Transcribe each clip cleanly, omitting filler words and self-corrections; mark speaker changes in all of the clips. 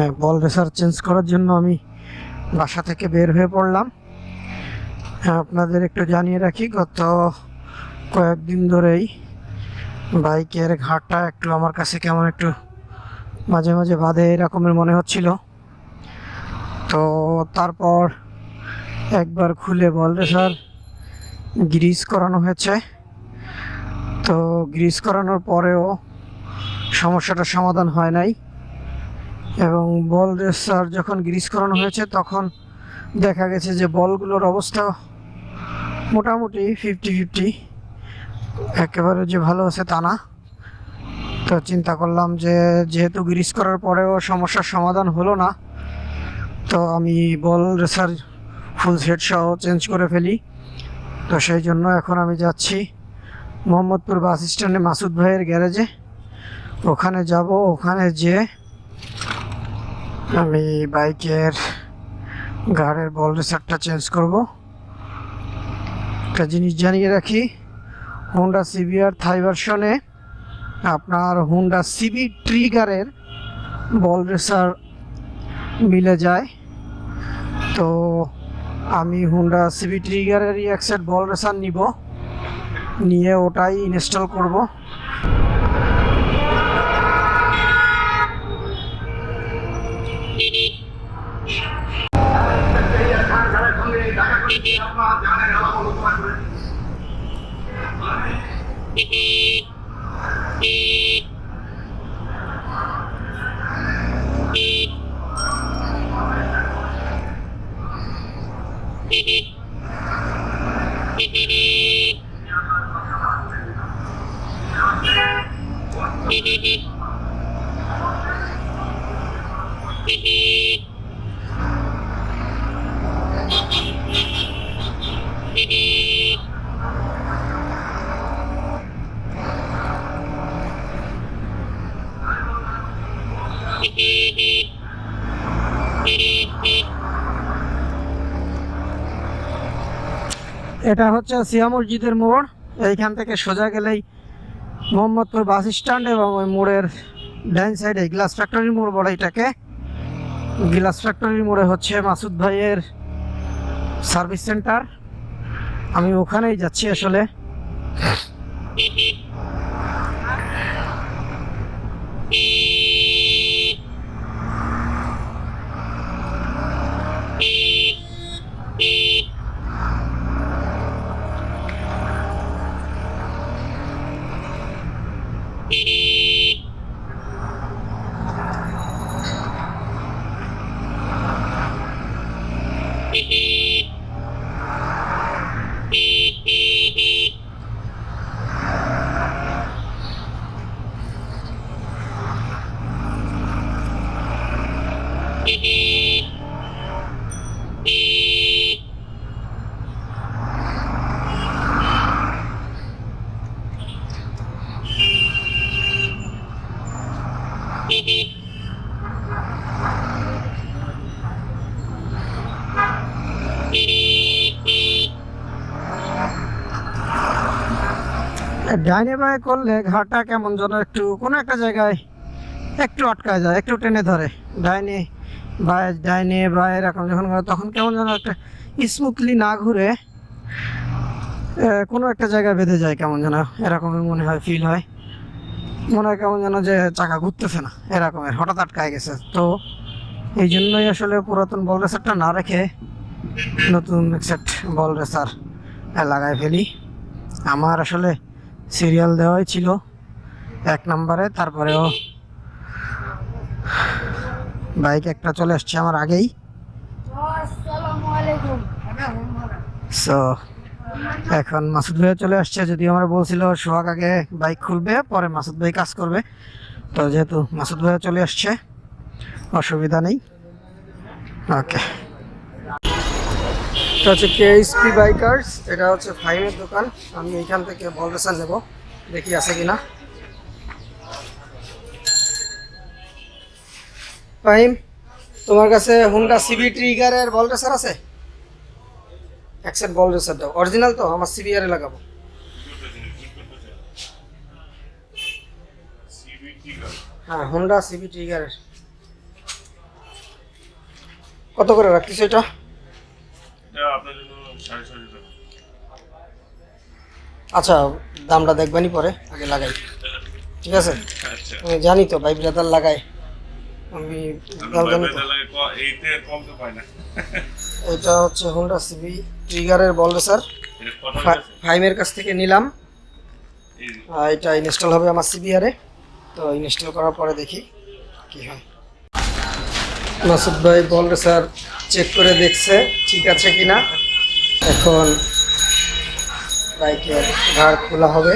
Speaker 1: হ্যাঁ, বল racer change করার জন্য আমি বাসা থেকে বের হয়ে পড়লাম। হ্যাঁ, আপনাদের একটু জানিয়ে রাখি, গত কয়েকদিন ধরেই বাইকের ঘাটটা একটু আমার কাছে কেমন একটু মাঝে মাঝে বাধে এরকমের মনে হচ্ছিল। তো তারপর একবার খুলে বল রেসার গ্রিজ করানো হয়েছে। তো গ্রিজ করানোর পরেও সমস্যাটার সমাধান হয় নাই, এবং বল রেসার যখন গ্রিজ করানো হয়েছে তখন দেখা গেছে যে বলগুলোর অবস্থা মোটামুটি 50-50, একেবারে যে ভালো আছে তা না। তো চিন্তা করলাম যে যেহেতু গ্রিজ করার পরেও সমস্যার সমাধান হলো না, তো আমি বল রেসার ফুল সেট সহ চেঞ্জ করে ফেলি। তো সেই জন্য এখন আমি যাচ্ছি মোহাম্মদপুর বাস স্ট্যান্ডে মাসুদ ভাইয়ের গ্যারেজে। ওখানে যাব, ওখানে যেয়ে আমি বাইকের গাড়ির বল রেসারটা চেঞ্জ করব। একটা জিনিস জানিয়ে রাখি, হোন্ডা সিবিআর থাই ভার্সনে আপনার হোন্ডা সিবি ট্রিগারের বল রেসার মিলে যায়। তো আমি হোন্ডা সিবি ট্রিগারেরই এক সেট বল রেসার নিব, নিয়ে ওটাই ইনস্টল করব। এটা হচ্ছে সিয়া মসজিদের মোড়। এইখান থেকে সোজা গেলেই মোহাম্মদপুর বাস স্ট্যান্ড, এবং ওই মোড়ের ডাইন সাইডে গ্লাস ফ্যাক্টরির মোড় বলে এটাকে। গ্লাস ফ্যাক্টরির মোড়ে হচ্ছে মাসুদ ভাইয়ের সার্ভিস সেন্টার। আমি ওখানেই যাচ্ছি আসলে। ডাইনে বাঁয়ে করলে ঘাটটা কেমন যেন একটু কোনো একটা জায়গায় একটু আটকায় যায়, একটু টেনে ধরে। ডাইনে বাঁয়ে ডাইনে বাঁয়ে এরকম যখন ঘোরে তখন কেমন যেন একটা স্মুথলি না ঘুরে কোনো একটা জায়গায় বেঁধে যায়, কেমন যেন এরকমের মনে হয়, ফিল হয়। মনে হয় কেমন যেন যে চাকা ঘুরতেছে না, এরকমের হঠাৎ আটকায় গেছে। তো এই জন্যই আসলে পুরাতন বল রেসারটা না রেখে নতুন সেট বল রেসার লাগাই ফেলি। আমার আসলে সিরিয়াল দেওয়াই ছিল 1 নম্বরে, তারপরেও বাইক একটা চলে আসছে আমার আগেই। সো এখন মাসুদ ভাই চলে আসছে, যদি আমরা বলছিল সোহাগ আগে বাইক খুলবে পরে মাসুদ ভাই কাজ করবে। তো যেহেতু মাসুদ ভাই চলে আসছে, অসুবিধা নেই। ওকে, এটা হচ্ছে কেএসপি বাইকার্স, এটা হচ্ছে ফাইমের দোকান। আমি এইখান থেকে বল রেসার নেব, দেখি আছে কিনা। ফাইম, তোমার কাছে হোন্ডা সিবি ট্রিগারের বল রেসার আছে? এক সেট বল রেসার দাও, অরিজিনাল তো, আমার সিবিআর এ লাগাবো। হ্যাঁ, হোন্ডা সিবি ট্রিগারের। কত করে রাখতেছ এটা?
Speaker 2: এটা আপনার জন্য 650 টাকা।
Speaker 1: আচ্ছা, দামটা দেখবেনই পরে, আগে লাগাই, ঠিক আছে?
Speaker 2: আচ্ছা,
Speaker 1: আমি জানি তো ভাই ব্রাদার লাগাই, আমি দাম জানি তো।
Speaker 2: এইতে কম তো পায় না।
Speaker 1: এটা হচ্ছে হোন্ডা সিবি ট্রিগারের বল রেসার,
Speaker 2: এটা কত আছে?
Speaker 1: ফাইমের কাছ থেকে নিলাম।
Speaker 2: এই যে,
Speaker 1: এটা ইনস্টল হবে আমার সিবিআরে, তো ইনস্টল করার পরে দেখি কি হয়। মাসুদ ভাই বল রেসার চেক করে দেখছে ঠিক আছে কিনা। এখন বাইকের ঘাড় খোলা হবে।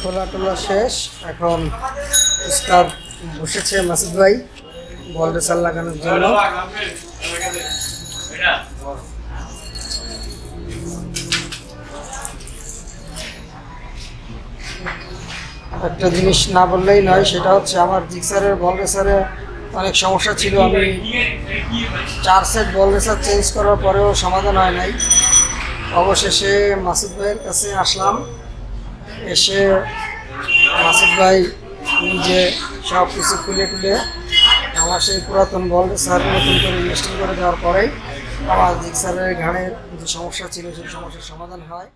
Speaker 1: খোলা টোলা শেষ, এখন উস্তাদ বসেছে মাসুদ ভাই বল রেসার লাগানোর জন্য। একটা জিনিস না বললেই নয়, সেটা হচ্ছে আমার জিক্সারের বল রেসারে অনেক সমস্যা ছিল। আমি 4 সেট বল রেসার চেঞ্জ করার পরেও সমাধান হয় নাই। অবশেষে মাসুদ ভাইয়ের কাছে আসলাম, এসে মাসুদ ভাই নিজে সব কিছু খুলে খুলে আমার সেই পুরাতন বল রেসার নতুন করে ইনস্টল করে দেওয়ার পরেই আমার জিক্সারের ঘাড়ের যে সমস্যা ছিল সেই সমস্যার সমাধান হয়।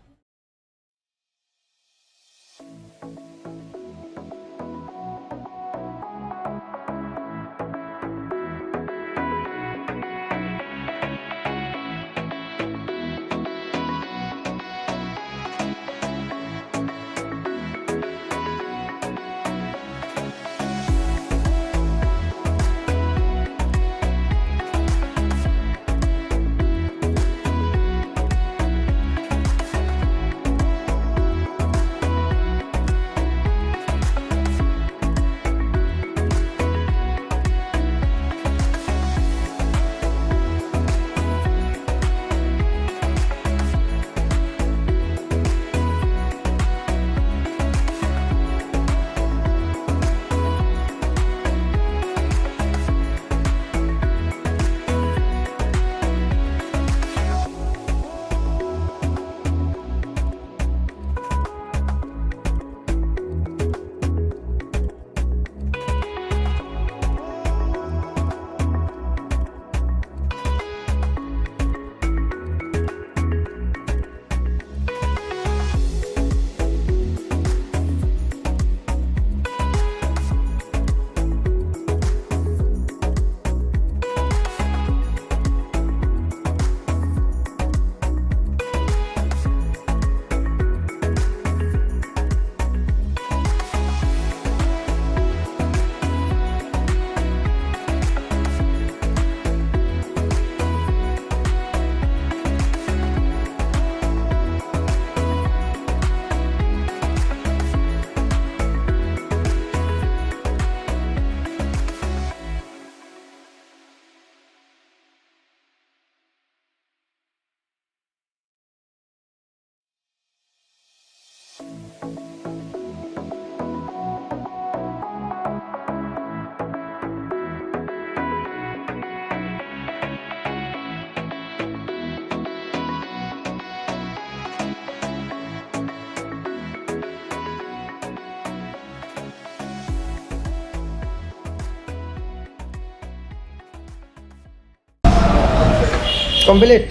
Speaker 1: কমপ্লিট।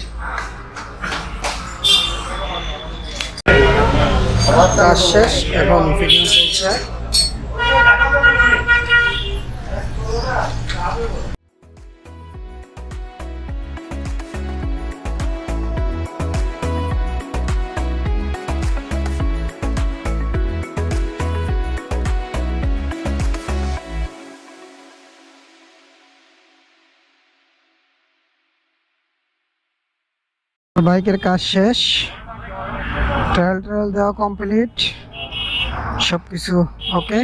Speaker 1: কাজ শেষ, এখন ফিটিং চলছে। বাইকের কাজ শেষ, ট্রায়াল দেওয়া কমপ্লিট, সব কিছু ওকে।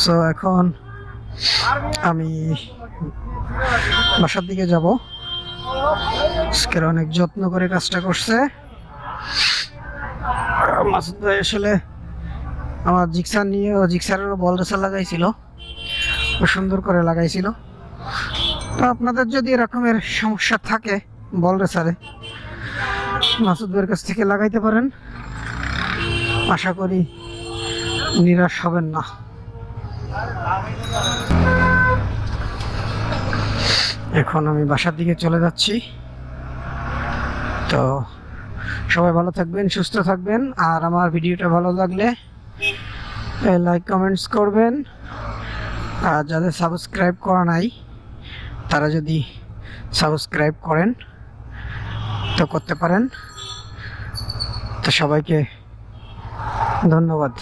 Speaker 1: সো এখন আমি বাসার দিকে যাব। আজকের অনেক যত্ন করে কাজটা করছে মাসুদ ভাই। আসলে আমার জিক্সার নিয়ে, ও জিক্সারেরও বল রেসার লাগাইছিল, ও সুন্দর করে লাগাইছিল। তো আপনাদের যদি এরকমের সমস্যা থাকে বল রেসারে, মাসুদ ভাইয়ের কাছ থেকে লাগাইতে পারেন, আশা করি নিরাশ হবেন না। এখন আমি বাসার দিকে চলে যাচ্ছি। তো সবাই ভালো থাকবেন, সুস্থ থাকবেন, আর আমার ভিডিওটা ভালো লাগলে লাইক কমেন্টস করবেন। আর যাদের সাবস্ক্রাইব করা নাই তারা যদি সাবস্ক্রাইব করেন তো করতে পারেন। তো সবাইকে ধন্যবাদ।